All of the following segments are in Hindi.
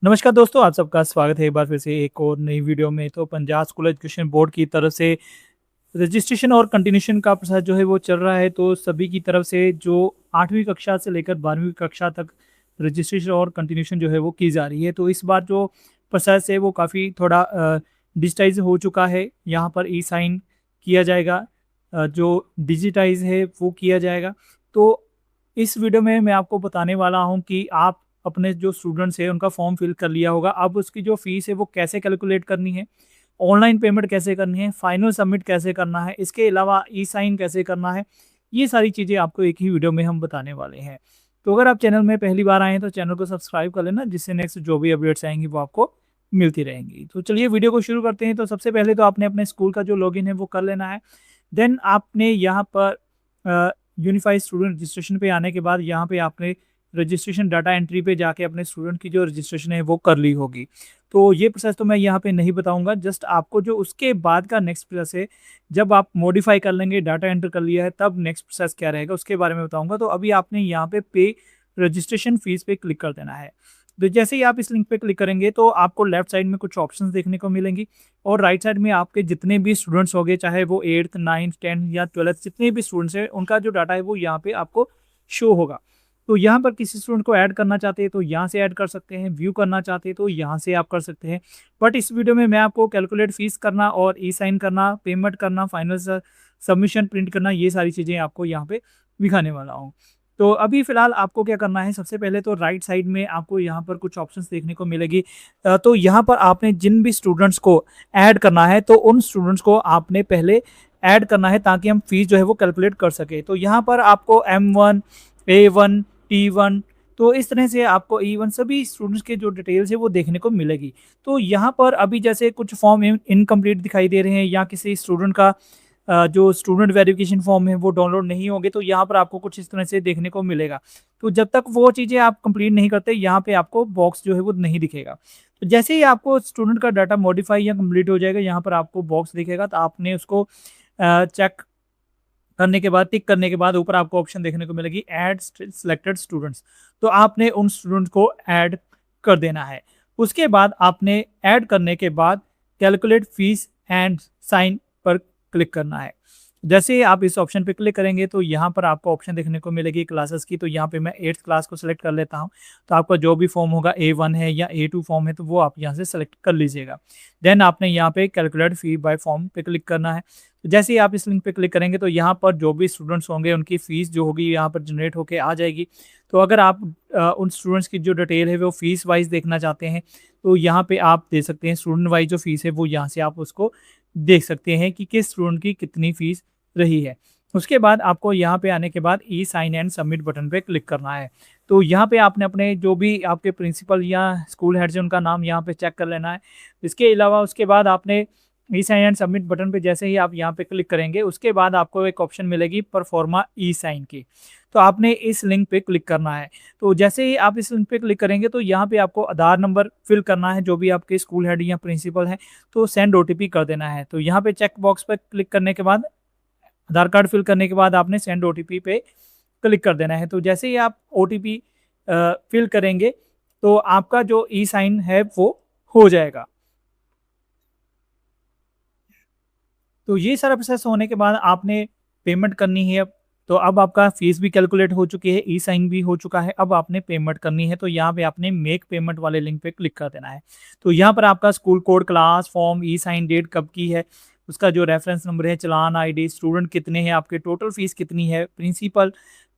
नमस्कार दोस्तों, आप सबका स्वागत है एक बार फिर से एक और नई वीडियो में। तो पंजाब स्कूल एजुकेशन बोर्ड की तरफ से रजिस्ट्रेशन और कंटिन्यूशन का प्रोसेस जो है वो चल रहा है। तो सभी की तरफ से जो 8वीं कक्षा से लेकर 12वीं कक्षा तक रजिस्ट्रेशन और कंटिन्यूशन जो है वो की जा रही है। तो इस बार जो प्रोसेस है वो काफ़ी थोड़ा डिजिटाइज हो चुका है। यहाँ पर ई साइन किया जाएगा, जो डिजिटाइज है वो किया जाएगा। तो इस वीडियो में मैं आपको बताने वाला हूँ कि आप अपने जो स्टूडेंट्स हैं उनका फॉर्म फिल कर लिया होगा, अब उसकी जो फीस है वो कैसे कैलकुलेट करनी है, ऑनलाइन पेमेंट कैसे करनी है, फाइनल सबमिट कैसे करना है, इसके अलावा ई साइन कैसे करना है, ये सारी चीज़ें आपको एक ही वीडियो में हम बताने वाले हैं। तो अगर आप चैनल में पहली बार आए हैं तो चैनल को सब्सक्राइब कर लेना, जिससे नेक्स्ट जो भी अपडेट्स आएंगी वो आपको मिलती रहेंगी। तो चलिए वीडियो को शुरू करते हैं। तो सबसे पहले तो आपने अपने स्कूल का जो लॉगिन है वो कर लेना है। देन आपने यहाँ पर यूनिफाइड स्टूडेंट रजिस्ट्रेशन पे आने के बाद यहाँ पे आपने रजिस्ट्रेशन डाटा एंट्री पे जाके अपने स्टूडेंट की जो रजिस्ट्रेशन है वो कर ली होगी। तो ये प्रोसेस तो मैं यहाँ पे नहीं बताऊंगा, जस्ट आपको जो उसके बाद का नेक्स्ट प्रोसेस है, जब आप मॉडिफाई कर लेंगे, डाटा एंटर कर लिया है, तब नेक्स्ट प्रोसेस क्या रहेगा उसके बारे में बताऊंगा। तो अभी आपने यहाँ पे रजिस्ट्रेशन फीस पे क्लिक कर देना है। तो जैसे ही आप इस लिंक पे क्लिक करेंगे तो आपको लेफ्ट साइड में कुछ ऑप्शंस देखने को मिलेंगी, और राइट साइड में आपके जितने भी स्टूडेंट्स होंगे, चाहे वो 8th 9th 10th या 12th, जितने भी स्टूडेंट्स हैं उनका जो डाटा है वो यहाँ पे आपको शो होगा। तो यहाँ पर किसी स्टूडेंट को ऐड करना चाहते हैं तो यहाँ से ऐड कर सकते हैं, व्यू करना चाहते हैं तो यहाँ से आप कर सकते हैं। बट इस वीडियो में मैं आपको कैलकुलेट फीस करना और ई साइन करना, पेमेंट करना, फाइनल सबमिशन प्रिंट करना, ये सारी चीज़ें आपको यहाँ पे दिखाने वाला हूँ। तो अभी फ़िलहाल आपको क्या करना है, सबसे पहले तो राइट साइड में आपको यहाँ पर कुछ ऑप्शंस देखने को मिलेगी। तो यहाँ पर आपने जिन भी स्टूडेंट्स को ऐड करना है तो उन स्टूडेंट्स को आपने पहले ऐड करना है, ताकि हम फीस जो है वो कैलकुलेट कर सके। तो यहाँ पर आपको M1 A1 T1, तो इस तरह से आपको E1 सभी स्टूडेंट्स के जो डिटेल्स है वो देखने को मिलेगी। तो यहाँ पर अभी जैसे कुछ फॉर्म इनकम्प्लीट दिखाई दे रहे हैं, या किसी स्टूडेंट का जो स्टूडेंट वेरिफिकेशन फॉर्म है वो डाउनलोड नहीं होंगे, तो यहाँ पर आपको कुछ इस तरह से देखने को मिलेगा। तो जब तक वो चीज़ें आप कंप्लीट नहीं करते, यहाँ पे आपको बॉक्स जो है वो नहीं दिखेगा। तो जैसे ही आपको स्टूडेंट का डाटा मॉडिफाई या कंप्लीट हो जाएगा, यहाँ पर आपको बॉक्स दिखेगा, तो आपने उसको चेक करने के बाद, टिक करने के बाद ऊपर आपको ऑप्शन देखने को मिलेगी ऐड सिलेक्टेड स्टूडेंट्स। तो आपने उन स्टूडेंट को ऐड कर देना है। उसके बाद आपने ऐड करने के बाद कैलकुलेट फीस एंड साइन पर क्लिक करना है। जैसे ही आप इस ऑप्शन पे क्लिक करेंगे तो यहाँ पर आपको ऑप्शन देखने को मिलेगी क्लासेस की। तो यहाँ पे मैं 8th क्लास को सिलेक्ट कर लेता हूँ। तो आपका जो भी फॉर्म होगा, A1 है या A2 फॉर्म है, तो वो आप यहाँ से सेलेक्ट कर लीजिएगा। देन आपने यहाँ पे कैलकुलेट फी बाय फॉर्म पे क्लिक करना है। तो जैसे ही आप इस लिंक पे क्लिक करेंगे तो यहाँ पर जो भी स्टूडेंट्स होंगे उनकी फ़ीस जो होगी यहाँ पर जनरेट होके आ जाएगी। तो अगर आप उन स्टूडेंट्स की जो डिटेल है वो फ़ीस वाइज देखना चाहते हैं, तो यहाँ पे आप दे सकते हैं स्टूडेंट वाइज जो फ़ीस है वो यहाँ से आप उसको देख सकते हैं कि किस स्टूडेंट की कितनी फ़ीस रही है। उसके बाद आपको यहाँ पे आने के बाद ई साइन एंड सबमिट बटन पे क्लिक करना है। तो यहाँ पे आपने अपने जो भी आपके प्रिंसिपल या स्कूल हेड से उनका नाम यहाँ पे चेक कर लेना है। इसके अलावा उसके बाद आपने ई साइन एंड सबमिट बटन पे जैसे ही आप यहाँ पे क्लिक करेंगे, उसके बाद आपको एक ऑप्शन मिलेगी परफॉर्मा ई साइन की। तो आपने इस लिंक पे क्लिक करना है। तो जैसे ही आप इस लिंक पे क्लिक करेंगे तो यहाँ पे आपको आधार नंबर फिल करना है, जो भी आपके स्कूल हेड या प्रिंसिपल हैं, तो सेंड OTP कर देना है। तो यहाँ पे चेक बॉक्स पर क्लिक करने के बाद, आधार कार्ड फिल करने के बाद आपने सेंड OTP पे क्लिक कर देना है। तो जैसे ही आप OTP फिल करेंगे तो आपका जो ई साइन है वो हो जाएगा। तो ये सारा प्रोसेस होने के बाद आपने पेमेंट करनी है। अब तो अब आपका फीस भी कैलकुलेट हो चुकी है, ई साइन भी हो चुका है, अब आपने पेमेंट करनी है। तो यहाँ पे आपने मेक पेमेंट वाले लिंक पे क्लिक कर देना है। तो यहाँ पर आपका स्कूल कोड, क्लास, फॉर्म, ई साइन, डेट कब की है, उसका जो रेफरेंस नंबर है, चालान ID, स्टूडेंट कितने हैं, आपके टोटल फीस कितनी है, प्रिंसिपल,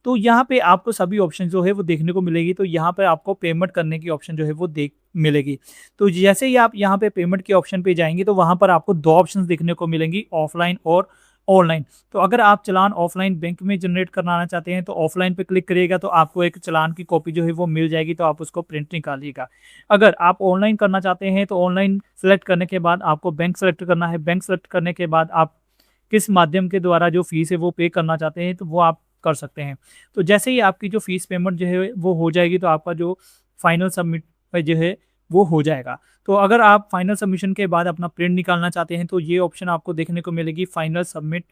तो यहाँ पे आपको सभी ऑप्शन जो है वो देखने को मिलेगी। तो यहाँ पे आपको पेमेंट करने की ऑप्शन जो है वो देख मिलेगी। तो जैसे ही आप यहाँ पे पेमेंट के ऑप्शन पे जाएंगे तो वहाँ पर आपको दो ऑप्शंस देखने को मिलेंगी, ऑफलाइन और ऑनलाइन। तो अगर आप चालान ऑफलाइन बैंक में जनरेट कराना चाहते हैं तो ऑफलाइन पे क्लिक करिएगा, तो आपको एक चालान की कॉपी जो है वो मिल जाएगी, तो आप उसको प्रिंट निकालिएगा। अगर आप ऑनलाइन करना चाहते हैं तो ऑनलाइन सेलेक्ट करने के बाद आपको बैंक सेलेक्ट करना है। बैंक सेलेक्ट करने के बाद आप किस माध्यम के द्वारा जो फीस है वो पे करना चाहते हैं तो वो आप कर सकते हैं। तो जैसे ही आपकी जो फीस पेमेंट जो है वो हो जाएगी तो आपका जो फाइनल सबमिट जो है वो हो जाएगा। तो अगर आप फाइनल सबमिशन के बाद अपना प्रिंट निकालना चाहते हैं तो ये ऑप्शन आपको देखने को मिलेगी, फाइनल सबमिट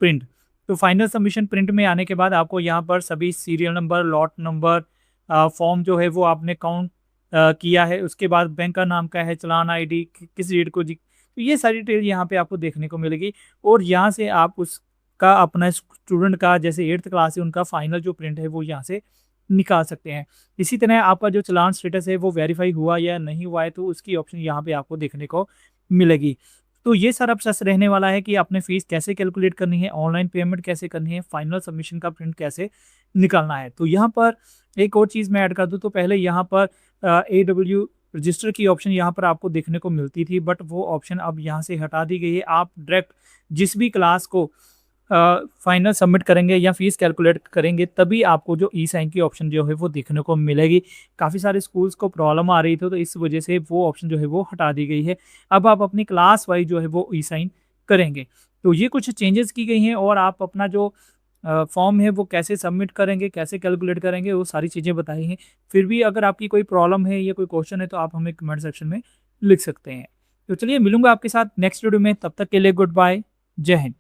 प्रिंट। तो फाइनल सबमिशन प्रिंट में आने के बाद आपको यहाँ पर सभी serial number, lot number, form जो है वो आपने काउंट किया है, उसके बाद बैंक का नाम क्या है, चालान आईडी किस डेट को जी, तो ये सारी डिटेल यहाँ पे आपको देखने को मिलेगी। और यहाँ से आप उसका अपना स्टूडेंट का जैसे 8th क्लास है उनका फाइनल जो प्रिंट है वो यहाँ से निकाल सकते हैं। इसी तरह आपका जो चालान स्टेटस है वो वेरीफाई हुआ या नहीं हुआ है तो उसकी ऑप्शन यहाँ पे आपको देखने को मिलेगी। तो ये सारा प्रोसेस रहने वाला है कि आपने फीस कैसे कैलकुलेट करनी है, ऑनलाइन पेमेंट कैसे करनी है, फाइनल सबमिशन का प्रिंट कैसे निकालना है। तो यहाँ पर एक और चीज़ मैं ऐड कर दूँ तो पहले यहाँ पर AW रजिस्टर की ऑप्शन यहाँ पर आपको देखने को मिलती थी, बट वो ऑप्शन अब यहाँ से हटा दी गई है। आप डायरेक्ट जिस भी क्लास को फाइनल सबमिट करेंगे या फीस कैलकुलेट करेंगे तभी आपको जो ई साइन की ऑप्शन जो है वो देखने को मिलेगी। काफ़ी सारे स्कूल्स को प्रॉब्लम आ रही थी तो इस वजह से वो ऑप्शन जो है वो हटा दी गई है। अब आप अपनी क्लास वाइज जो है वो ई साइन करेंगे। तो ये कुछ चेंजेस की गई हैं और आप अपना जो फॉर्म है वो कैसे सबमिट करेंगे, कैसे कैलकुलेट करेंगे, वो सारी चीज़ें बताई हैं। फिर भी अगर आपकी कोई प्रॉब्लम है या कोई क्वेश्चन है तो आप हमें कमेंट सेक्शन में लिख सकते हैं। तो चलिए मिलूंगा आपके साथ नेक्स्ट वीडियो में, तब तक के लिए गुड बाय, जय हिंद।